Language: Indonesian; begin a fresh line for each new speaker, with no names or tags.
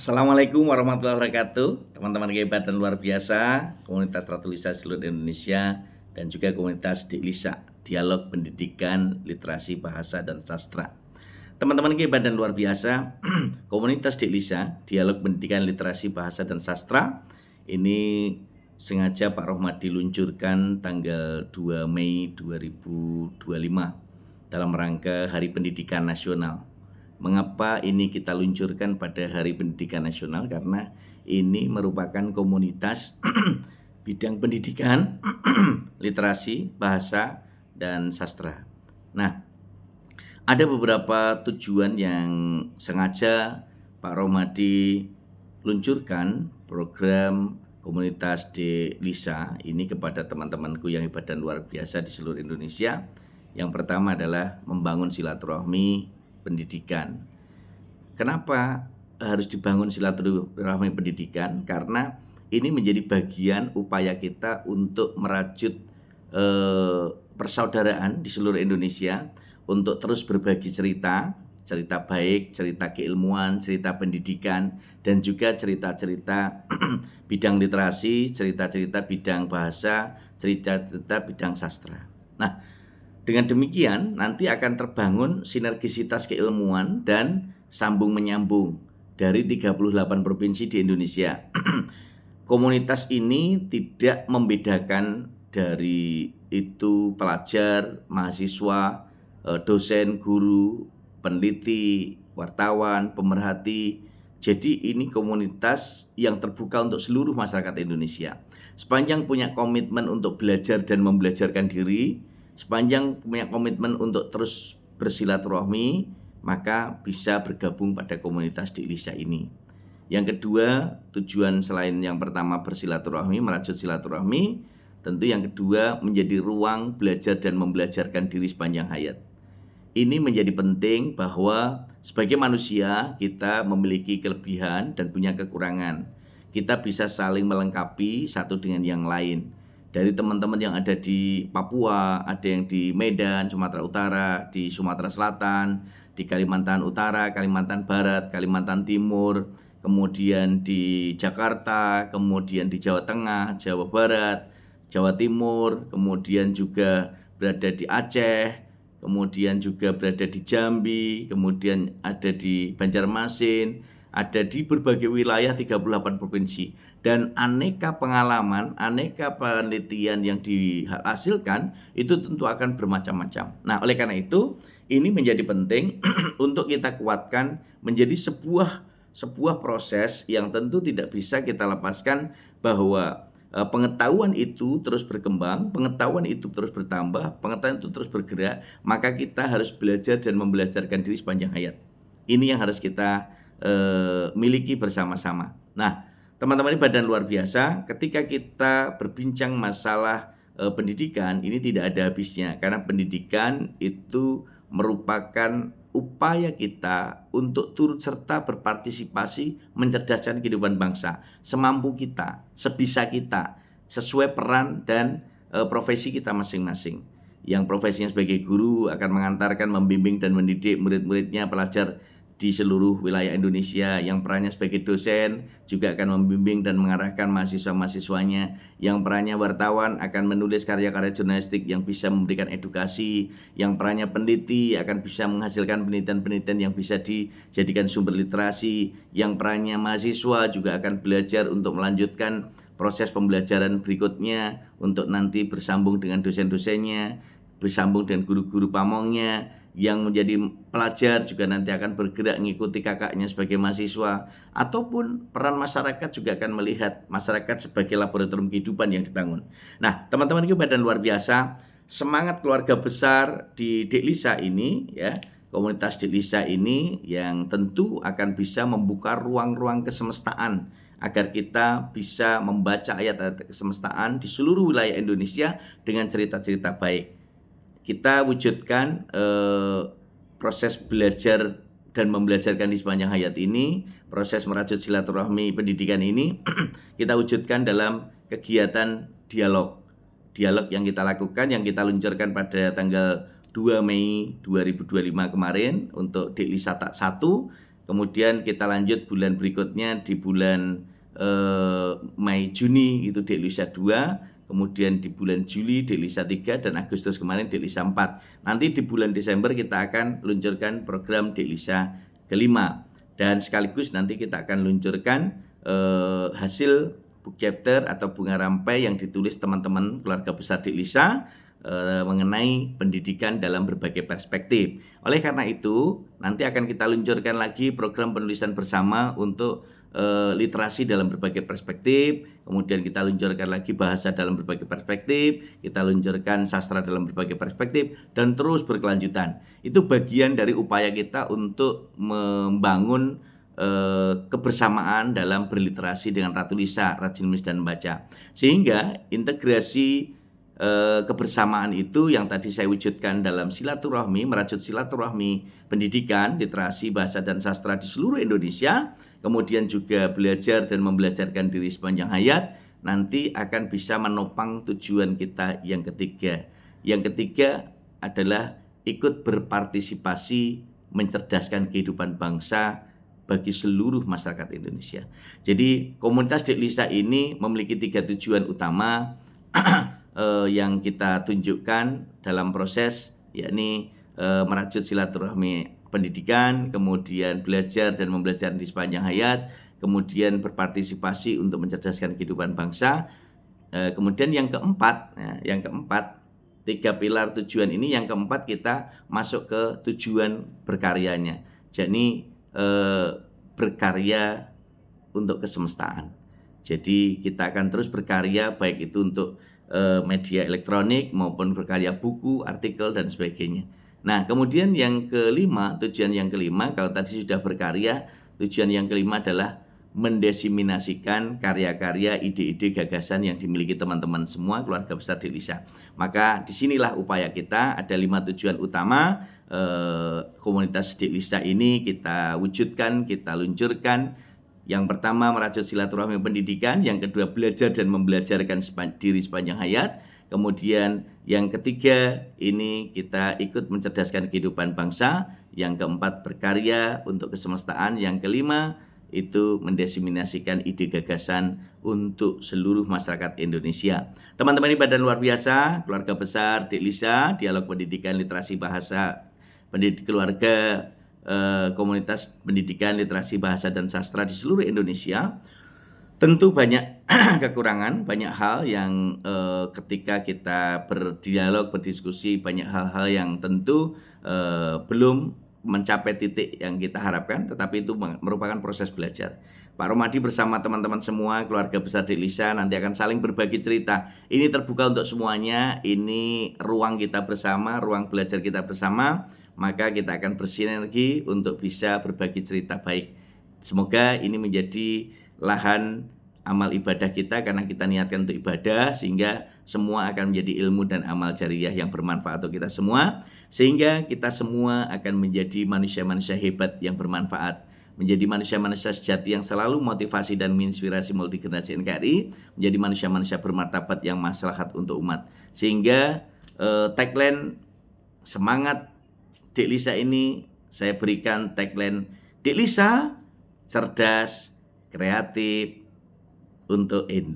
Assalamualaikum warahmatullahi wabarakatuh, teman-teman hebat dan luar biasa, komunitas Ratu Lisa seluruh Indonesia, dan juga komunitas Dik Lisa, Dialog Pendidikan, Literasi, Bahasa, dan Sastra. Teman-teman hebat dan luar biasa, komunitas Dik Lisa, Dialog Pendidikan, Literasi, Bahasa, dan Sastra, ini sengaja Pak Rohmadi luncurkan tanggal 2 Mei 2025 dalam rangka Hari Pendidikan Nasional. Mengapa ini kita luncurkan pada Hari Pendidikan Nasional? Karena ini merupakan komunitas bidang pendidikan, literasi, bahasa, dan sastra. Nah, ada beberapa tujuan yang sengaja Pak Rohmadi luncurkan program komunitas Dik Lisa ini kepada teman-temanku yang hebat dan luar biasa di seluruh Indonesia. Yang pertama adalah membangun silaturahmi pendidikan. Kenapa harus dibangun silaturahmi pendidikan? Karena ini menjadi bagian upaya kita untuk merajut persaudaraan di seluruh Indonesia, untuk terus berbagi cerita baik, cerita keilmuan, cerita pendidikan, dan juga cerita-cerita bidang literasi, cerita-cerita bidang bahasa, cerita-cerita bidang sastra. Nah, dengan demikian nanti akan terbangun sinergisitas keilmuan dan sambung menyambung dari 38 provinsi di Indonesia. Komunitas ini tidak membedakan dari itu pelajar, mahasiswa, dosen, guru, peneliti, wartawan, pemerhati. Jadi ini komunitas yang terbuka untuk seluruh masyarakat Indonesia. Sepanjang punya komitmen untuk belajar dan membelajarkan diri, sepanjang punya komitmen untuk terus bersilaturahmi, maka bisa bergabung pada komunitas Dik Lisa ini. Yang kedua, tujuan selain yang pertama bersilaturahmi, merajut silaturahmi, tentu yang kedua menjadi ruang belajar dan membelajarkan diri sepanjang hayat. Ini menjadi penting bahwa sebagai manusia kita memiliki kelebihan dan punya kekurangan. Kita bisa saling melengkapi satu dengan yang lain. Dari teman-teman yang ada di Papua, ada yang di Medan, Sumatera Utara, di Sumatera Selatan, di Kalimantan Utara, Kalimantan Barat, Kalimantan Timur, kemudian di Jakarta, kemudian di Jawa Tengah, Jawa Barat, Jawa Timur, kemudian juga berada di Aceh, kemudian juga berada di Jambi, kemudian ada di Banjarmasin, ada di berbagai wilayah 38 provinsi, dan aneka pengalaman, aneka penelitian yang dihasilkan itu tentu akan bermacam-macam. Nah, oleh karena itu ini menjadi penting untuk kita kuatkan menjadi sebuah proses yang tentu tidak bisa kita lepaskan, bahwa pengetahuan itu terus berkembang, pengetahuan itu terus bertambah, pengetahuan itu terus bergerak, maka kita harus belajar dan membelajarkan diri sepanjang hayat. Ini yang harus kita miliki bersama-sama. Nah, teman-teman ini badan luar biasa, ketika kita berbincang masalah pendidikan, ini tidak ada habisnya, karena pendidikan itu merupakan upaya kita untuk turut serta berpartisipasi mencerdaskan kehidupan bangsa semampu kita, sebisa kita, sesuai peran dan profesi kita masing-masing. Yang profesinya sebagai guru akan mengantarkan, membimbing, dan mendidik murid-muridnya, pelajar di seluruh wilayah Indonesia. Yang perannya sebagai dosen juga akan membimbing dan mengarahkan mahasiswa-mahasiswanya. Yang perannya wartawan akan menulis karya-karya jurnalistik yang bisa memberikan edukasi. Yang perannya peneliti akan bisa menghasilkan penelitian-penelitian yang bisa dijadikan sumber literasi. Yang perannya mahasiswa juga akan belajar untuk melanjutkan proses pembelajaran berikutnya, untuk nanti bersambung dengan dosen-dosennya, bersambung dengan guru-guru pamongnya. Yang menjadi pelajar juga nanti akan bergerak mengikuti kakaknya sebagai mahasiswa, ataupun peran masyarakat juga akan melihat masyarakat sebagai laboratorium kehidupan yang dibangun. Nah, teman-teman ini badan luar biasa, semangat keluarga besar di Dik Lisa ini, ya, komunitas Dik Lisa ini yang tentu akan bisa membuka ruang-ruang kesemestaan agar kita bisa membaca ayat-ayat kesemestaan di seluruh wilayah Indonesia dengan cerita-cerita baik. Kita wujudkan proses belajar dan membelajarkan di sepanjang hayat ini, proses merajut silaturahmi pendidikan ini kita wujudkan dalam kegiatan dialog yang kita lakukan, yang kita luncurkan pada tanggal 2 Mei 2025 kemarin untuk Dik Lisa 1. kemudian kita lanjut bulan berikutnya di bulan Mei Juni itu Delisa 2, kemudian di bulan Juli Delisa 3, dan Agustus kemarin Delisa 4. Nanti di bulan Desember kita akan luncurkan program Delisa kelima, dan sekaligus nanti kita akan luncurkan hasil book chapter atau bunga rampai yang ditulis teman-teman keluarga besar Delisa mengenai pendidikan dalam berbagai perspektif. Oleh karena itu, nanti akan kita luncurkan lagi program penulisan bersama untuk literasi dalam berbagai perspektif, kemudian kita luncurkan lagi bahasa dalam berbagai perspektif, kita luncurkan sastra dalam berbagai perspektif, dan terus berkelanjutan. Itu bagian dari upaya kita untuk membangun kebersamaan dalam berliterasi dengan Ratu Lisa, rajin menulis dan membaca. Sehingga integrasi kebersamaan itu yang tadi saya wujudkan dalam silaturahmi, merajut silaturahmi pendidikan, literasi, bahasa, dan sastra di seluruh Indonesia, kemudian juga belajar dan membelajarkan diri sepanjang hayat, nanti akan bisa menopang tujuan kita yang ketiga. Yang ketiga adalah ikut berpartisipasi mencerdaskan kehidupan bangsa bagi seluruh masyarakat Indonesia. Jadi komunitas Delisa ini memiliki 3 tujuan utama yang kita tunjukkan dalam proses, yakni merajut silaturahmi pendidikan, kemudian belajar dan membelajar di sepanjang hayat, kemudian berpartisipasi untuk mencerdaskan kehidupan bangsa. Kemudian yang keempat, 3 pilar tujuan ini, yang keempat kita masuk ke tujuan berkaryanya, yakni berkarya untuk kesemestaan. Jadi kita akan terus berkarya, baik itu untuk media elektronik maupun berkarya buku, artikel, dan sebagainya. Nah, kemudian yang kelima, tujuan yang kelima, kalau tadi sudah berkarya, tujuan yang kelima adalah mendesiminasikan karya-karya, ide-ide, gagasan yang dimiliki teman-teman semua keluarga besar Delisa. Maka disinilah upaya kita, ada 5 tujuan utama komunitas Delisa ini kita wujudkan, kita luncurkan. Yang pertama, merajut silaturahmi pendidikan. Yang kedua, belajar dan membelajarkan diri sepanjang hayat. Kemudian yang ketiga, ini kita ikut mencerdaskan kehidupan bangsa. Yang keempat, berkarya untuk kesemestaan. Yang kelima, itu mendesiminasikan ide gagasan untuk seluruh masyarakat Indonesia. Teman-teman ibadah luar biasa, keluarga besar Delisa, dialog pendidikan literasi bahasa pendidik keluarga, komunitas pendidikan literasi bahasa dan sastra di seluruh Indonesia. Tentu banyak kekurangan, banyak hal yang ketika kita berdialog, berdiskusi, banyak hal-hal yang tentu belum mencapai titik yang kita harapkan, tetapi itu merupakan proses belajar. Pak Romadi bersama teman-teman semua keluarga besar Delisa nanti akan saling berbagi cerita. Ini terbuka untuk semuanya, ini ruang kita bersama, ruang belajar kita bersama, maka kita akan bersinergi untuk bisa berbagi cerita baik. Semoga ini menjadi lahan amal ibadah kita, karena kita niatkan untuk ibadah, sehingga semua akan menjadi ilmu dan amal jariah yang bermanfaat untuk kita semua, sehingga kita semua akan menjadi manusia-manusia hebat yang bermanfaat, menjadi manusia-manusia sejati yang selalu motivasi dan menginspirasi multigenerasi NKRI, menjadi manusia-manusia bermartabat yang maslahat untuk umat. Sehingga tagline semangat Delisa ini saya berikan tagline Delisa cerdas, kreatif untuk Indonesia.